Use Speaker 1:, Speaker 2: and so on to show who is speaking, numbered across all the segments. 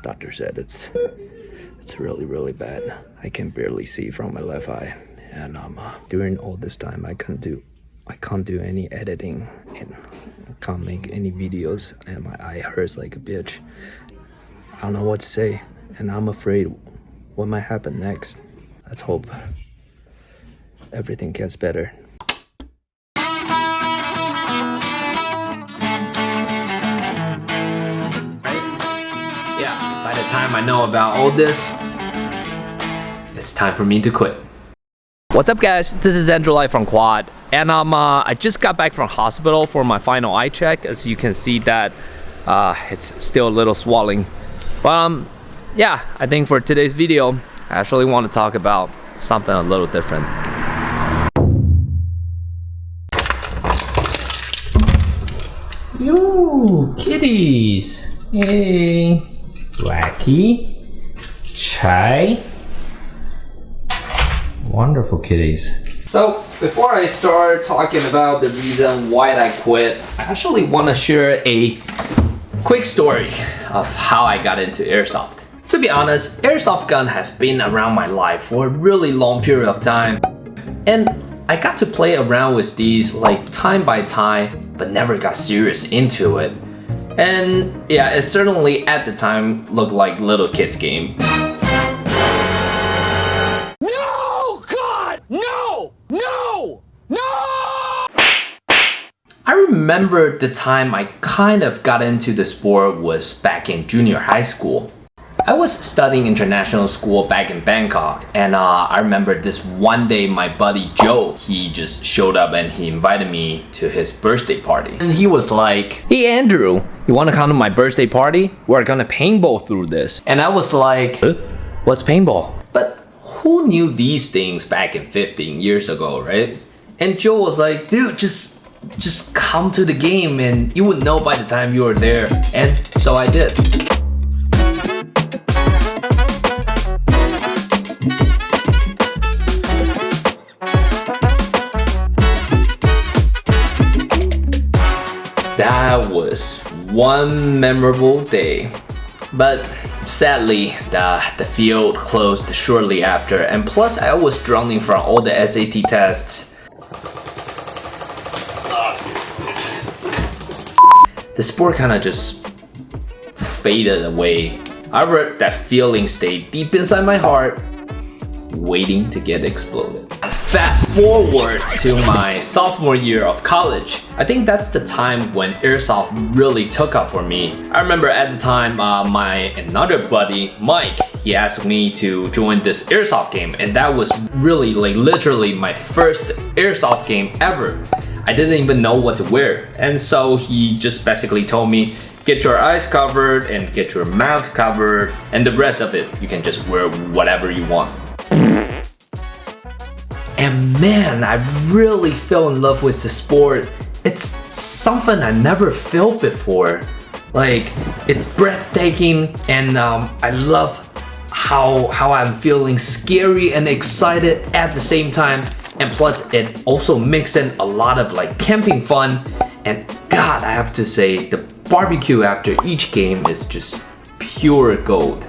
Speaker 1: Doctor said it's really bad. I can barely see from my left eye, and during all this time I can't do any editing and can't make any videos, and my eye hurts like a bitch. I don't know what to say, and I'm afraid what might happen next. Let's hope everything gets better. Yeah, by the time I know about all this, it's time for me to quit. What's up, guys? This is Andrew Lai from Quad, and I just got back from hospital for my final eye check. As you can see that it's still a little swelling, but yeah, I think for today's video I actually want to talk about something a little different. Yo, kitties! Hey, Wacky, Chai. Wonderful kitties. So before I start talking about the reason why I quit, I actually want to share a quick story of how I got into airsoft. To be honest, airsoft gun has been around my life for a really long period of time, and I got to play around with these like time by time, but never got serious into it. And yeah, it certainly at the time looked like little kids game. I remember the time I kind of got into the sport was back in junior high school. I was studying international school back in Bangkok, and I remember this one day my buddy Joe, he just showed up and he invited me to his birthday party. And he was like, "Hey Andrew, you wanna come to my birthday party? We're gonna paintball through this." And I was like, huh? What's paintball? But who knew these things back in 15 years ago, right? And Joe was like, "Dude, just come to the game and you would know by the time you were there." And so I did. That was one memorable day, but sadly the field closed shortly after, and plus I was drowning from all the SAT tests. The sport kind of just faded away. However, that feeling stayed deep inside my heart, waiting to get exploded. Fast forward to my sophomore year of college. I think that's the time when airsoft really took up for me. I remember at the time my another buddy, Mike, he asked me to join this airsoft game, and that was really like literally my first airsoft game ever. I didn't even know what to wear, and so he just basically told me, get your eyes covered and get your mouth covered, and the rest of it, you can just wear whatever you want. And man, I really fell in love with the sport. It's something I never felt before. Like, it's breathtaking, and I love how I'm feeling scary and excited at the same time. And plus, it also mixed in a lot of like camping fun. And God, I have to say, the barbecue after each game is just pure gold.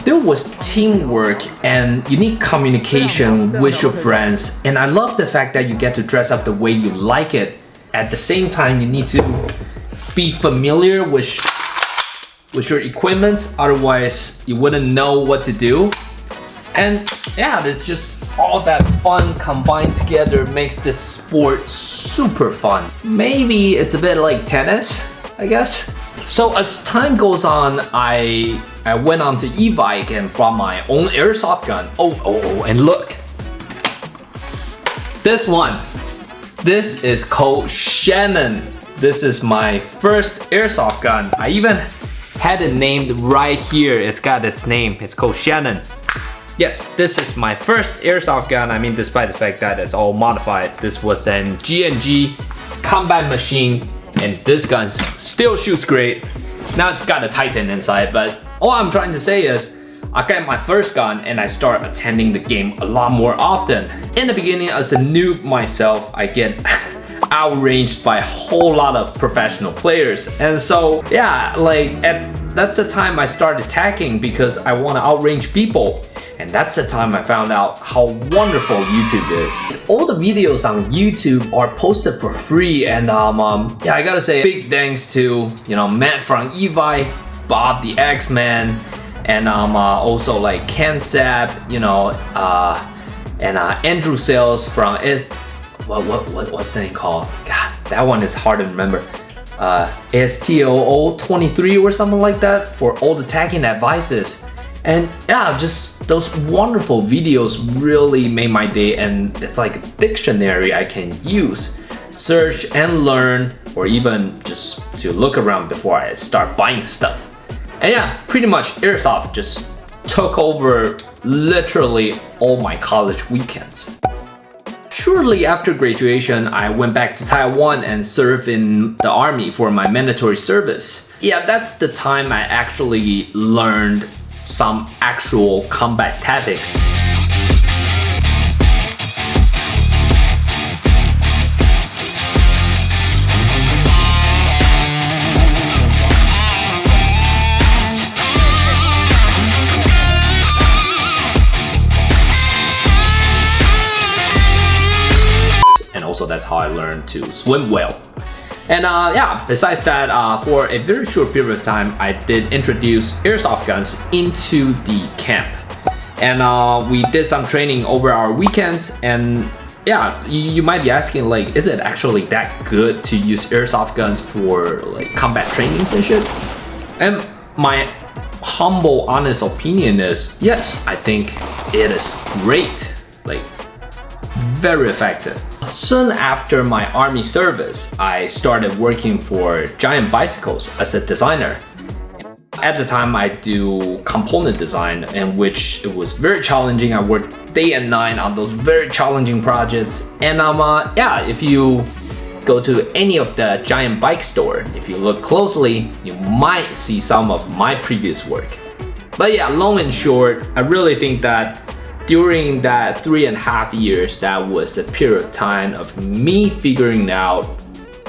Speaker 1: There was teamwork and unique communication with your friends, and I love the fact that you get to dress up the way you like it. At the same time, you need to be familiar with your equipment, otherwise you wouldn't know what to do. And yeah, there's just all that fun combined together makes this sport super fun. Maybe it's a bit like tennis, I guess. So as time goes on, I went on to e-bike and bought my own airsoft gun. Oh, and look. This one. This is called Shannon. This is my first airsoft gun. I even had it named right here. It's got its name. It's called Shannon. Yes, this is my first airsoft gun. I mean, despite the fact that it's all modified. This was an G&G combat machine, and this gun still shoots great. Now it's got a Titan inside, but all I'm trying to say is I got my first gun and I start attending the game a lot more often. In the beginning, as a noob myself, I get outraged by a whole lot of professional players. And so yeah, like at that's the time I started tacking because I want to outrange people. And that's the time I found out how wonderful YouTube is. All the videos on YouTube are posted for free, and yeah, I gotta say big thanks to Matt from Evi, Bob the X-Man, and also like Ken Sapp, and Andrew Sales from what's the name called? God, that one is hard to remember. ASTOO 23 or something like that for all the tagging advices. And yeah, just those wonderful videos really made my day, and it's like a dictionary I can use, search and learn, or even just to look around before I start buying stuff. And yeah, pretty much Airsoft just took over literally all my college weekends. Shortly after graduation, I went back to Taiwan and served in the army for my mandatory service. Yeah, that's the time I actually learned some actual combat tactics. And also that's how I learned to swim well. And yeah, besides that, for a very short period of time, I did introduce airsoft guns into the camp. And we did some training over our weekends. And yeah, you might be asking, like, is it actually that good to use airsoft guns for like combat trainings and shit? And my humble, honest opinion is, yes, I think it is great. Like, very effective. Soon after my army service, I started working for Giant Bicycles as a designer. At the time, I do component design, in which it was very challenging. I worked day and night on those very challenging projects. And yeah, if you go to any of the Giant Bike store, if you look closely, you might see some of my previous work. But yeah, long and short, I really think that during that 3.5 years, that was a period of time of me figuring out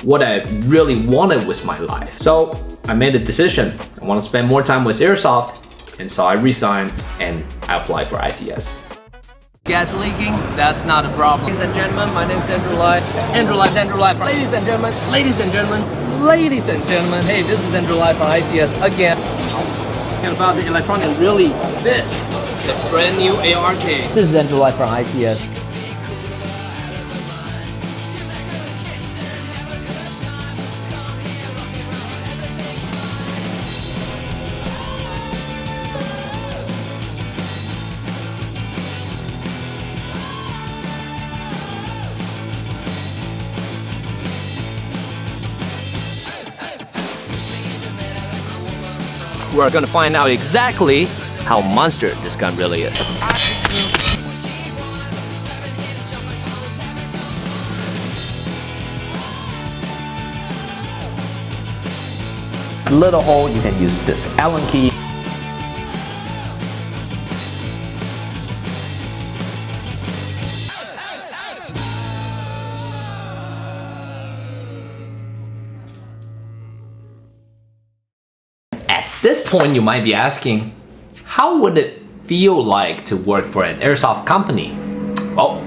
Speaker 1: what I really wanted with my life. So I made a decision. I want to spend more time with Airsoft, and so I resigned and I applied for ICS. Gas leaking? That's not a problem. Ladies and gentlemen, my name is Andrew Lai. Andrew Lai. Ladies and gentlemen, hey, this is Andrew Lai from ICS again. And about the electronic, really, this brand new ARK. This is Andrew Lai from ICS. We're gonna find out exactly how monster this gun really is. Little hole, you can use this Allen key. At this point, you might be asking, how would it feel like to work for an airsoft company? Well,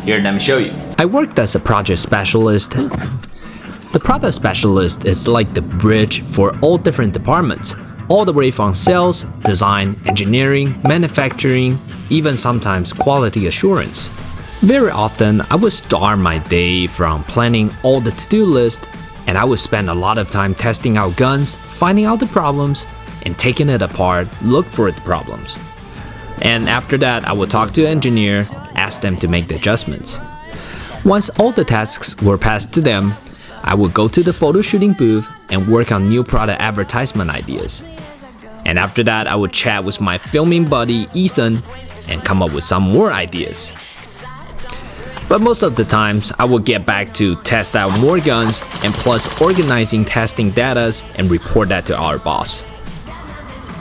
Speaker 1: here, let me show you. I worked as a project specialist. The product specialist is like the bridge for all different departments, all the way from sales, design, engineering, manufacturing, even sometimes quality assurance. Very often, I would start my day from planning all the to-do list, and I would spend a lot of time testing out guns, finding out the problems, and taking it apart, look for the problems. And after that, I would talk to the engineer, ask them to make the adjustments. Once all the tasks were passed to them, I would go to the photo shooting booth and work on new product advertisement ideas. And after that, I would chat with my filming buddy Ethan and come up with some more ideas. But most of the times, I would get back to test out more guns and plus organizing testing data and report that to our boss.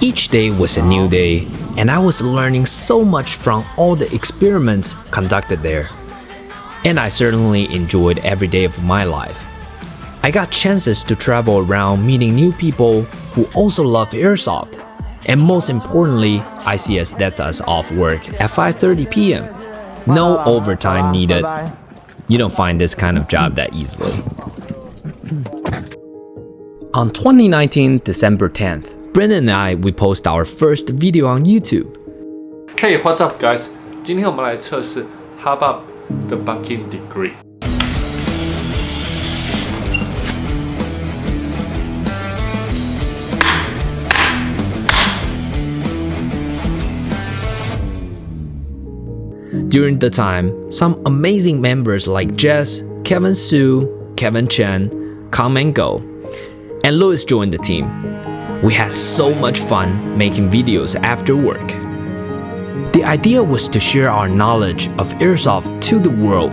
Speaker 1: Each day was a new day, and I was learning so much from all the experiments conducted there. And I certainly enjoyed every day of my life. I got chances to travel around meeting new people, who also love airsoft. And most importantly, ICS lets us off work at 5:30 p.m. No overtime needed. You don't find this kind of job that easily. On 2019, December 10th, Brennan and I, we post our first video on YouTube.
Speaker 2: Hey, what's up, guys? 今天我们来测试 Habab 的 Bucking Degree.
Speaker 1: During the time, some amazing members like Jess, Kevin Su, Kevin Chen come and go, and Louis joined the team. We had so much fun making videos after work. The idea was to share our knowledge of airsoft to the world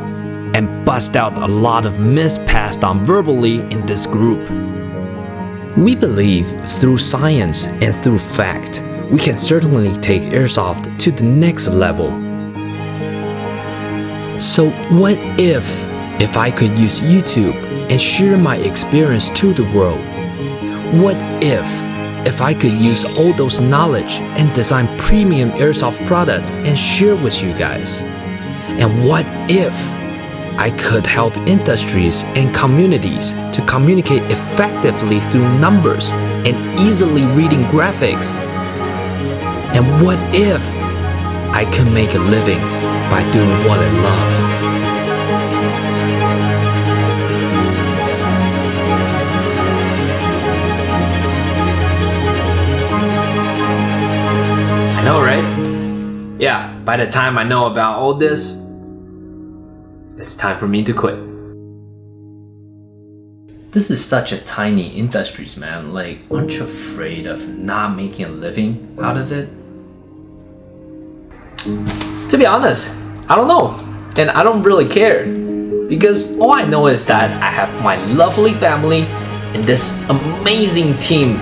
Speaker 1: and bust out a lot of myths passed on verbally in this group. We believe through science and through fact, we can certainly take airsoft to the next level. So what if I could use YouTube and share my experience to the world? What if I could use all those knowledge and design premium airsoft products and share with you guys? And what if I could help industries and communities to communicate effectively through numbers and easily reading graphics? And what if I could make a living by doing what I love? I know, right? Yeah, by the time I know about all this, it's time for me to quit. This is such a tiny industry, man. Like, aren't you afraid of not making a living out of it? To be honest, I don't know, and I don't really care, because all I know is that I have my lovely family and this amazing team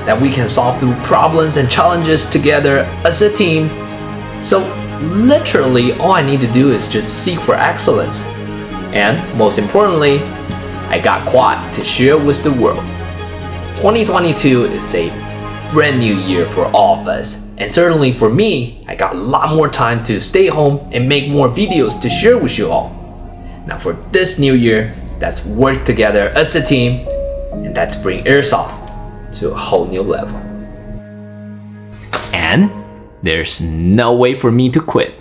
Speaker 1: that we can solve through problems and challenges together as a team. So literally all I need to do is just seek for excellence. And most importantly, I got Quad to share with the world. 2022 is a brand new year for all of us. And certainly for me, I got a lot more time to stay home and make more videos to share with you all. Now for this new year, let's work together as a team, and let's bring airsoft to a whole new level. And there's no way for me to quit.